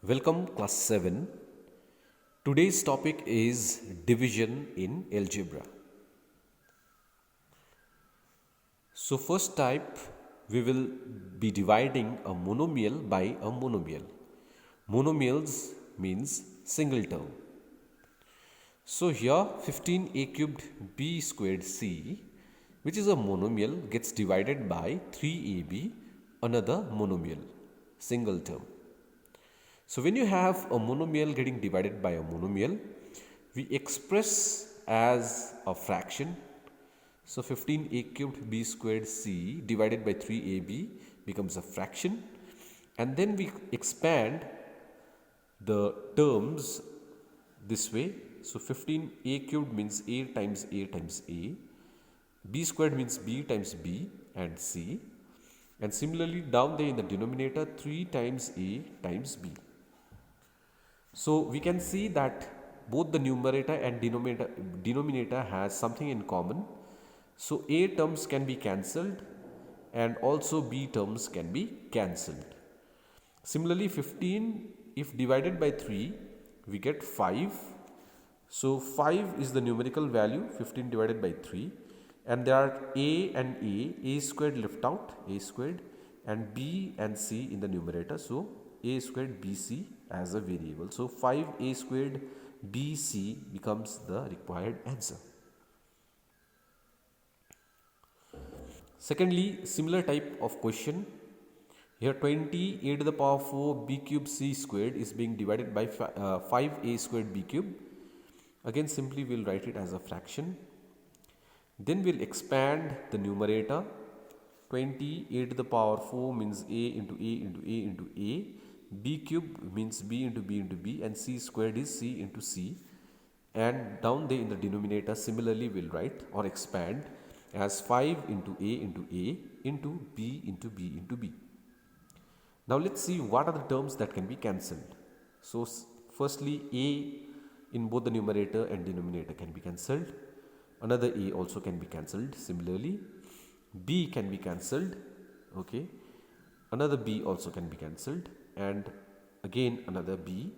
Welcome class 7. Today's topic is division in algebra. So first type we will be dividing a monomial by a monomial. Monomials means single term. So here 15a cubed b squared c, which is a monomial, gets divided by 3ab, another monomial, single term. So when you have a monomial getting divided by a monomial, we express as a fraction. So 15a cubed b squared c divided by 3ab becomes a fraction, and then we expand the terms this way. So 15a cubed means a times a times a, b squared means b times b and c, and similarly down there in the denominator 3 times a times b. So we can see that both the numerator and denominator has something in common. So a terms can be cancelled and also b terms can be cancelled. Similarly 15 if divided by 3 we get 5. So 5 is the numerical value, 15 divided by 3, and there are a and a squared left out, a squared, and b and c in the numerator. So a squared bc as a variable. So 5a squared bc becomes the required answer. Secondly, similar type of question. Here 20 a to the power 4 b cube c squared is being divided by 5a squared b cube. Again simply we'll write it as a fraction. Then we'll expand the numerator. 20 a to the power 4 means a into a into a into a. B cube means b into b into b, and c squared is c into c. And down there in the denominator similarly we'll write or expand as 5 into a into a into b into b into b. Now let's see what are the terms that can be cancelled. So firstly a in both the numerator and denominator can be cancelled. Another a also can be cancelled. Similarly b can be cancelled. Okay, another b also can be cancelled, and again another b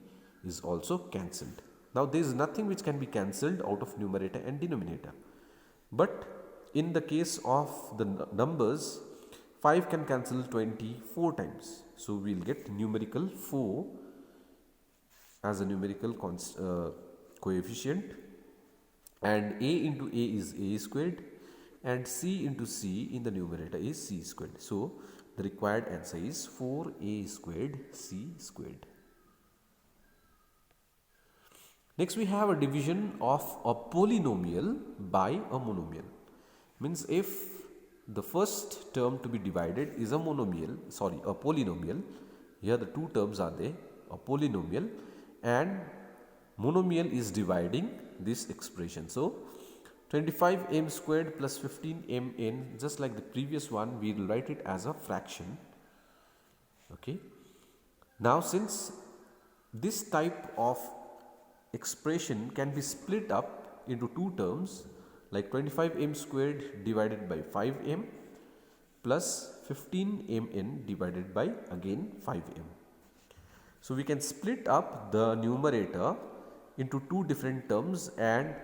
is also cancelled. Now there is nothing which can be cancelled out of numerator and denominator, but in the case of the numbers 5 can cancel 20 4 times. So we will get numerical 4 as a numerical coefficient, and a into a is a squared and c into c in the numerator is c squared. So the required answer is 4a squared c squared. Next we have a division of a polynomial by a monomial. Means if the first term to be divided is a polynomial, here the two terms are there, a polynomial, and monomial is dividing this expression. So 25m squared plus 15mn, just like the previous one, we will write it as a fraction. Okay. Now since this type of expression can be split up into two terms, like 25m squared divided by 5m plus 15mn divided by again 5m. So we can split up the numerator into two different terms and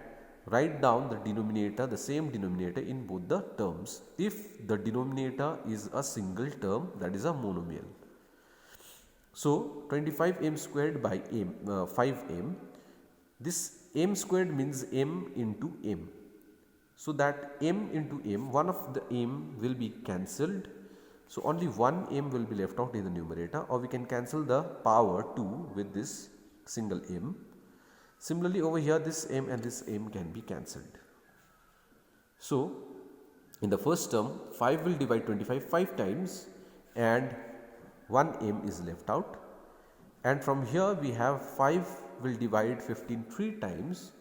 write down the denominator, the same denominator in both the terms, if the denominator is a single term, that is a monomial. So 25m squared by 5m, this m squared means m into m. So that m into m, one of the m will be cancelled. So only one m will be left out in the numerator, or we can cancel the power 2 with this single m. Similarly over here this m and this m can be cancelled. So in the first term 5 will divide 25 5 times and 1 m is left out, and from here we have 5 will divide 15 3 times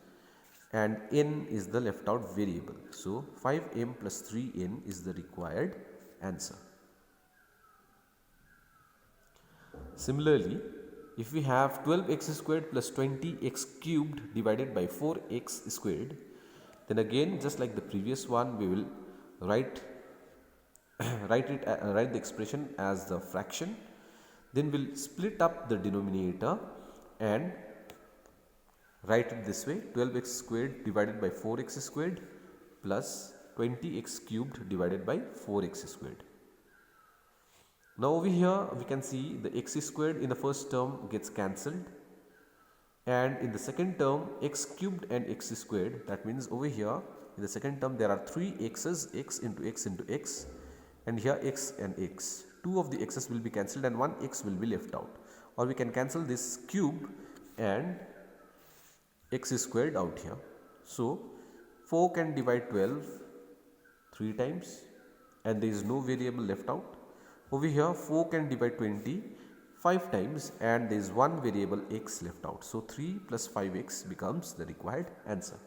and n is the left out variable. So 5m plus 3n is the required answer. Similarly, if we have 12x squared plus 20x cubed divided by 4x squared, then again just like the previous one we will write the expression as the fraction. Then we'll split up the denominator and write it this way: 12x squared divided by 4x squared plus 20x cubed divided by 4x squared. Now over here we can see the x squared in the first term gets cancelled, and in the second term x cubed and x squared, that means over here in the second term there are 3 x's, x into x into x, and here x and x. 2 of the x's will be cancelled and 1 x will be left out, or we can cancel this cube and x squared out here. So 4 can divide 12 3 times and there is no variable left out. Over here 4 can divide 20 5 times and there is one variable x left out. So 3 plus 5x becomes the required answer.